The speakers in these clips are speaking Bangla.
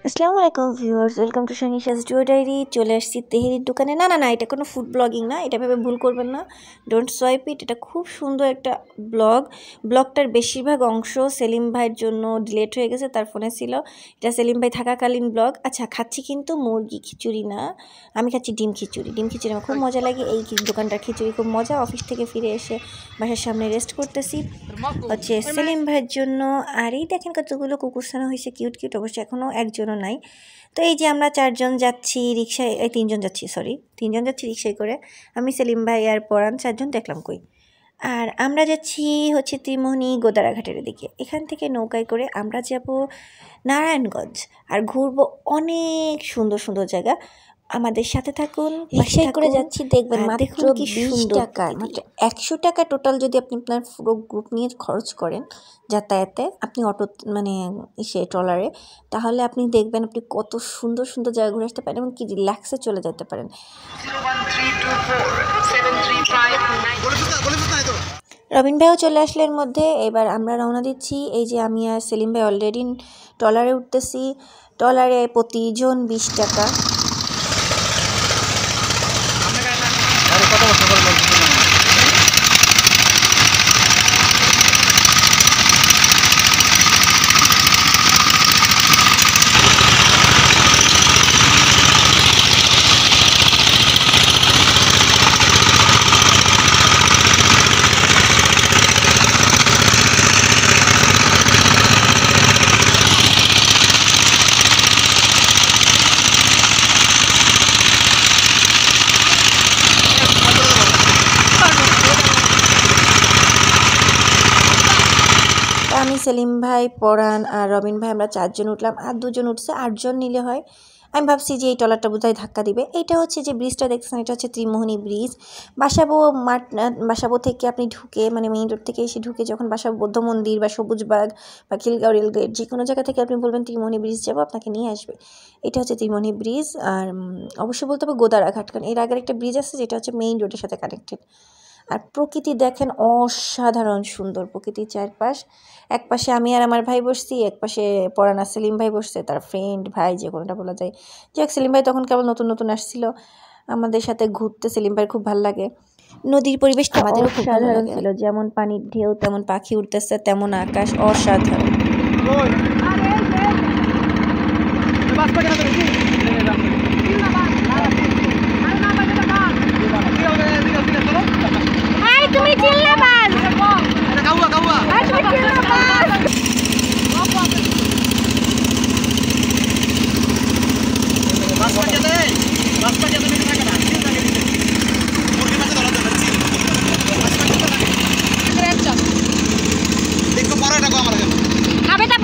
আসসালামু আলাইকুম viewers, welcome to Shanisha's duo diary. চলে আসছি তেহেরির দোকানে। না, এটা কোনো ফুড ব্লগিং না, এটা ভেবে ভুল করবেন না, ডোন্ট সোয়াইপ ইট। এটা খুব সুন্দর একটা ব্লগটার বেশিরভাগ অংশ সেলিম ভাইয়ের জন্য ডিলেট হয়ে গেছে, তার ফোনে ছিল। এটা সেলিম ভাই থাকাকালীন ব্লগ। আচ্ছা, খাচ্ছি কিন্তু মুরগি খিচুড়ি না, আমি খাচ্ছি ডিম খিচুড়ি। আমার খুব মজা লাগে। এই দোকানটার খিচুড়ি খুব মজা। অফিস থেকে ফিরে এসে বাসার সামনে রেস্ট করতেছি হচ্ছে সেলিম ভাইয়ের জন্য। আর এই দেখেন কতগুলো কুকুরছানা হয়েছে, কিউট কিউট। অবশ্যই এখনও একজনও নাই। তো এই যে আমরা চারজন যাচ্ছি রিক্সায়, তিনজন যাচ্ছি রিক্সায় করে। আমি, সেলিম ভাই আর পরাণ, চারজন দেখলাম কই। আর আমরা যাচ্ছি হচ্ছে ত্রিমোহনী গোদারাঘাটের দিকে। এখান থেকে নৌকায় করে আমরা যাব নারায়ণগঞ্জ আর ঘুরবো অনেক সুন্দর সুন্দর জায়গা। আমাদের সাথে থাকুন। রিক্সায় করে যাচ্ছি, দেখবেন মাত্র 20 টাকা, মাত্র 100 টাকা টোটাল। যদি আপনি আপনার পুরো গ্রুপ নিয়ে খরচ করেন যাতায়াতে, আপনি অটো ট্রলারে, তাহলে আপনি দেখবেন আপনি কত সুন্দর সুন্দর জায়গা ঘুরে আসতে পারেন এবং কি রিল্যাক্সে চলে যেতে পারেন। রবিন ভাইও চলে আসলে এর মধ্যে। এবার আমরা রওনা দিচ্ছি। এই যে আমি আর সেলিম ভাই অলরেডি ট্রলারে উঠতেছি। ট্রলারে প্রতিজন 20 টাকা। আমি, সেলিম ভাই, পরাণ আর রবিন ভাই আমরা 4 জন উঠলাম, আর 2 জন উঠছে। 8 জন নিলে হয়। আমি ভাবছি যে এই ট্রলারটা বোধহয় ধাক্কা দিবে। এইটা হচ্ছে যে ব্রিজটা দেখছেন, এটা হচ্ছে ত্রিমোহনী ব্রিজ। বাসাবো থেকে আপনি ঢুকে, মানে মেইন রোড থেকে এসে ঢুকে যখন বাসাবো বৌদ্ধ মন্দির বা সবুজবাগ বা খিলগাঁও রেলগেট, যে কোনো জায়গা থেকে আপনি বলবেন ত্রিমোহনী ব্রিজ যাবো, আপনাকে নিয়ে আসবে। এটা হচ্ছে ত্রিমোহনী ব্রিজ। আর অবশ্যই বলতে হবে গোদারাঘাট, কারণ এর আগের একটা ব্রিজ আছে যেটা হচ্ছে মেইন রোডের সাথে কানেক্টেড। আর প্রকৃতি দেখেন, অসাধারণ সুন্দর প্রকৃতির চারপাশ। এক পাশে আমি আর আমার ভাই বসছি, এক পাশে পরাণ আর সেলিম ভাই বসছে, তার ফ্রেন্ড ভাই যে কোনোটা বলা যায়। যাক, সেলিম ভাই তখন কেবল নতুন নতুন আসছিল আমাদের সাথে ঘুরতে। সেলিম ভাই খুব ভালো লাগে। নদীর পরিবেশটা আমাদেরও খুব সাধারণ ছিল, যেমন পানির ঢেউ, তেমন পাখি উঠতেছে, তেমন আকাশ, অসাধারণ।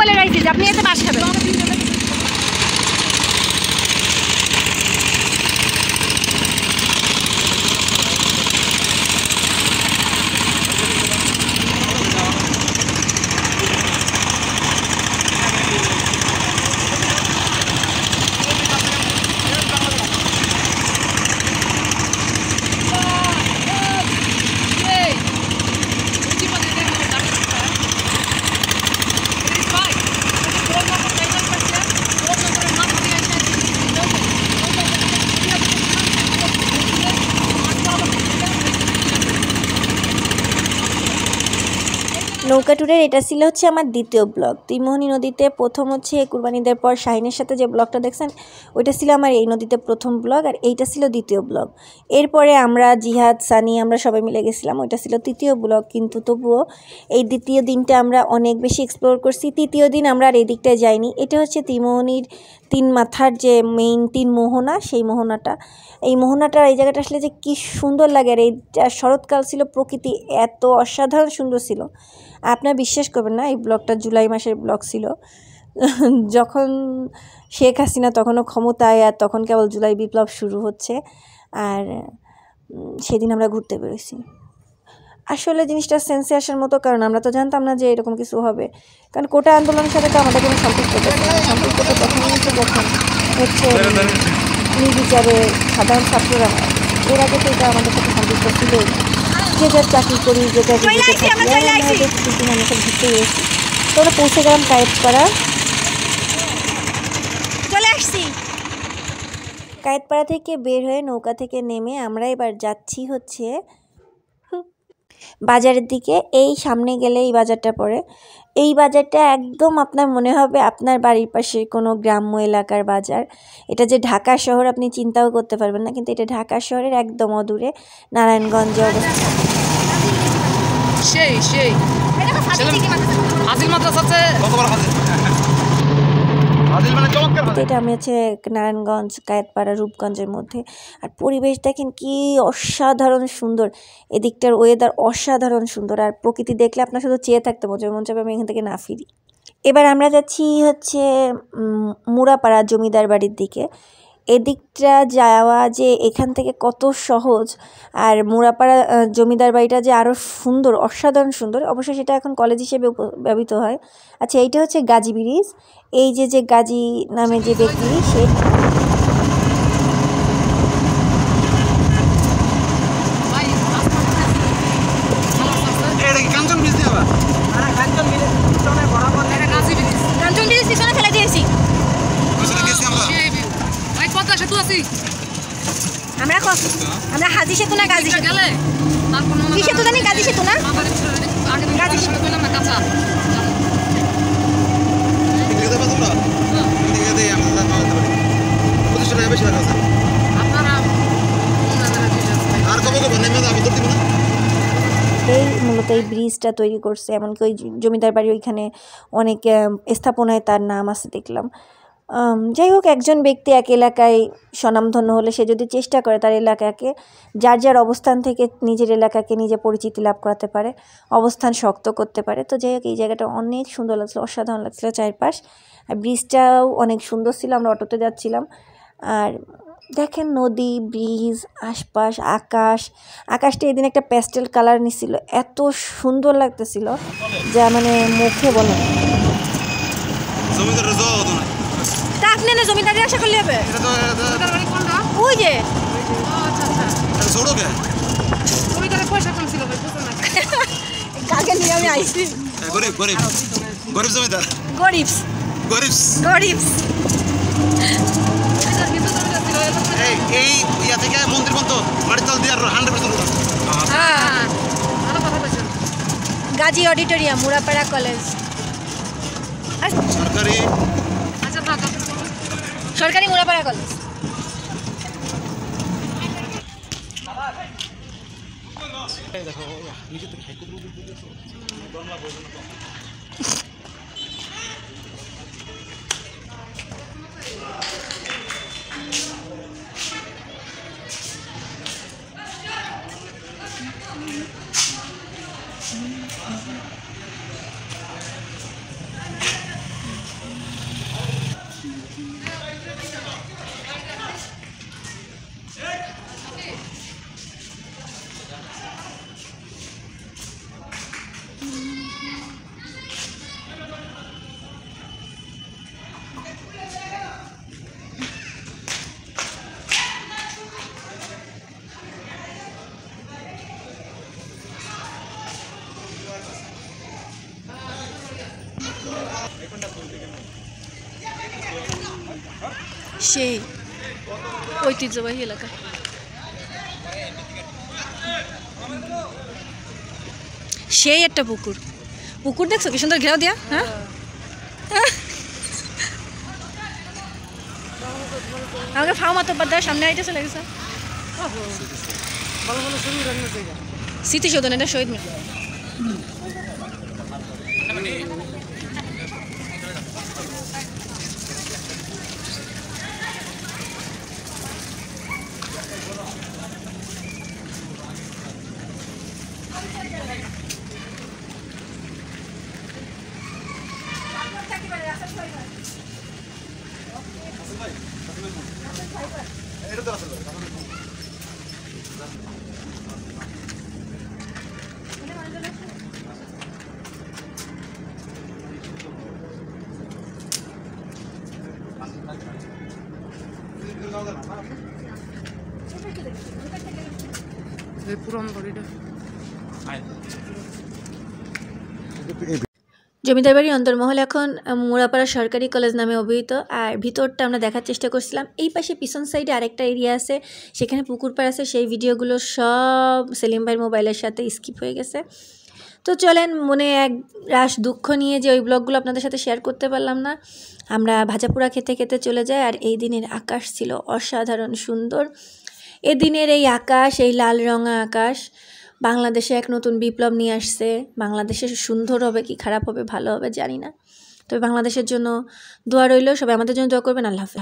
বলে রাখছি যে আপনি এতে বাস খাবেন। নৌকা ট্যুরের এটা ছিল হচ্ছে আমার দ্বিতীয় ব্লগ। ত্রিমোহনী নদীতে প্রথম হচ্ছে কুরবানিদের পর শাহিনের সাথে যে ব্লগটা দেখছেন, ওইটা ছিল আমার এই নদীতে প্রথম ব্লগ, আর এইটা ছিল দ্বিতীয় ব্লগ। এরপরে আমরা জিহাদ, সানি, আমরা সবাই মিলে গেছিলাম, ওইটা ছিল তৃতীয় ব্লগ। কিন্তু তবুও এই দ্বিতীয় দিনটা আমরা অনেক বেশি এক্সপ্লোর করছি। তৃতীয় দিন আমরা আর এই দিকটায় যাইনি। এটা হচ্ছে ত্রিমোহনীর 3 মাথার যে মেইন 3 মোহনা, সেই মোহনাটা। এই মোহনাটার এই জায়গাটা আসলে যে কী সুন্দর লাগে। আর এইটা শরৎকাল ছিল, প্রকৃতি এত অসাধারণ সুন্দর ছিল, আপনারা বিশ্বাস করবেন না। এই ব্লগটা জুলাই মাসের ব্লগ ছিল। যখন শেখ হাসিনা তখনও ক্ষমতায়, আর তখন কেবল জুলাই বিপ্লব শুরু হচ্ছে, আর সেদিন আমরা ঘুরতে বেরোছি। আসলে জিনিসটা সেন্সে আসার মতো, কারণ আমরা তো জানতাম না যে এরকম কিছু হবে, কারণ কোটা আন্দোলনের সাথে তো আমাদের কোনো সম্পর্কটা তখন যখন হচ্ছে নির্বিচারে সাধারণ ছাত্ররা, এর আগে তো এটা আমাদের সাথে সম্পর্ক ছিল, যে যার চাকরি করি, যে যার দুদিন আমি সব ঘুরতে গেছি। তো ওরা পৌঁছে গেলাম কায়েতপাড়া। চলে আসছি। কায়েতপাড়া থেকে বের হয়ে নৌকা থেকে নেমে আমরা এবার যাচ্ছি হচ্ছে বাজারের দিকে। এই সামনে গেলে এই বাজারটা পড়ে। এই বাজারটা একদম আপনার মনে হবে আপনার বাড়ির পাশে কোনো গ্রাম্য এলাকার বাজার। এটা যে ঢাকা শহর আপনি চিন্তাও করতে পারবেন না, কিন্তু এটা ঢাকা শহরের একদম অদূরে নারায়ণগঞ্জে অবস্থিত। এটা আমি হচ্ছে নারায়ণগঞ্জ, কায়েতপাড়া, রূপগঞ্জের মধ্যে। আর পরিবেশ দেখেন কি অসাধারণ সুন্দর, এদিকটার ওয়েদার অসাধারণ সুন্দর, আর প্রকৃতি দেখলে আপনার শুধু চেয়ে থাকতে মন চাবে আমি এখান থেকে না ফিরি। এবার আমরা যাচ্ছি হচ্ছে মুড়াপাড়া জমিদার বাড়ির দিকে। এদিকটা যাওয়া যে এখান থেকে কত সহজ, আর মুড়াপাড়া জমিদার বাড়িটা যে আরও সুন্দর, অসাধারণ সুন্দর। অবশ্যই সেটা এখন কলেজ হিসেবে ব্যবহৃত হয়। আচ্ছা, এইটা হচ্ছে গাজী ব্রিজ। এই যে গাজী নামে যে ব্যক্তি, সে আমরা হাজি সেতু না গাজী সেতু গেলে কি সেতু জানি, গাজী সেতু না, গাজী সেতু কইলাম না কাঁচা এই মূলত এই ব্রিজটা তৈরি করছে। এমনকি ওই জমিদার বাড়ি ওইখানে অনেক স্থাপনায় তার নাম আছে দেখলাম। যাই হোক, একজন ব্যক্তি এক এলাকায় স্বনামধন্য হলে সে যদি চেষ্টা করে তার এলাকাকে যার অবস্থান থেকে নিজের এলাকাকে নিজে পরিচিতি লাভ করাতে পারে, অবস্থান শক্ত করতে পারে। তো যাই হোক, এই জায়গাটা অনেক সুন্দর লাগছিলো, অসাধারণ লাগছিলো চারপাশ। আর ব্রিজটাও অনেক সুন্দর ছিল। আমরা অটোতে যাচ্ছিলাম, আর দেখেন নদী, ব্রিজ, আশপাশ, আকাশটা এদিন একটা প্যাস্টেল কালার নিছিল, এত সুন্দর লাগতেছিল যা মানে মুখে বলে না। আপনি না জমিদারি আশা করলে হবে, ওই যে জমিদারের পয়সা কম ছিল কাকে নিয়ে আমি আইছি, গরিব জমিদার, গরিব এই ইয়া থেকে মন্দির পর্যন্ত বাড়ি তল দিয়ে 100% গাজী অডিটোরিয়াম, মুড়াপাড়া কলেজ, সরকারি মুড়াপাড়া কলেজ। সেই ঐতিহ্যবাহী এলাকা। সেই একটা পুকুর দেখছো কি সুন্দর ঘেরাও দিয়া। হ্যাঁ, আমাকে ফার্মা তো বাদ সামনে আইতে চলে গেছে স্মৃতিসৌধন, এটা শহীদ মিনার। এটা তো আসলে পুরন বাড়িটা জমিদার বাড়ির অন্তর্মহল এখন মোড়াপাড়া সরকারি কলেজ নামে অভিহিত। আর ভিতরটা আমরা দেখার চেষ্টা করছিলাম। এই পাশে পিছন সাইডে আরেকটা এরিয়া আছে, সেখানে পুকুর পাড় আছে। সেই ভিডিওগুলো সব সেলিম ভাইয়ের মোবাইলের সাথে স্কিপ হয়ে গেছে। তো চলেন, মনে এক রাশ দুঃখ নিয়ে যে ওই ব্লগগুলো আপনাদের সাথে শেয়ার করতে পারলাম না, আমরা ভাজাপুরা খেতে খেতে চলে যাই। আর এই দিনের আকাশ ছিল অসাধারণ সুন্দর। এদিনের এই আকাশ, এই লাল রঙা আকাশ বাংলাদেশে এক নতুন বিপ্লব নিয়ে আসছে। বাংলাদেশে সুন্দর হবে কি খারাপ হবে ভালো হবে জানি না, তবে বাংলাদেশের জন্য দোয়া রইল। সবাই আমাদের জন্য দোয়া করবেন। আল্লাহ হাফেজ।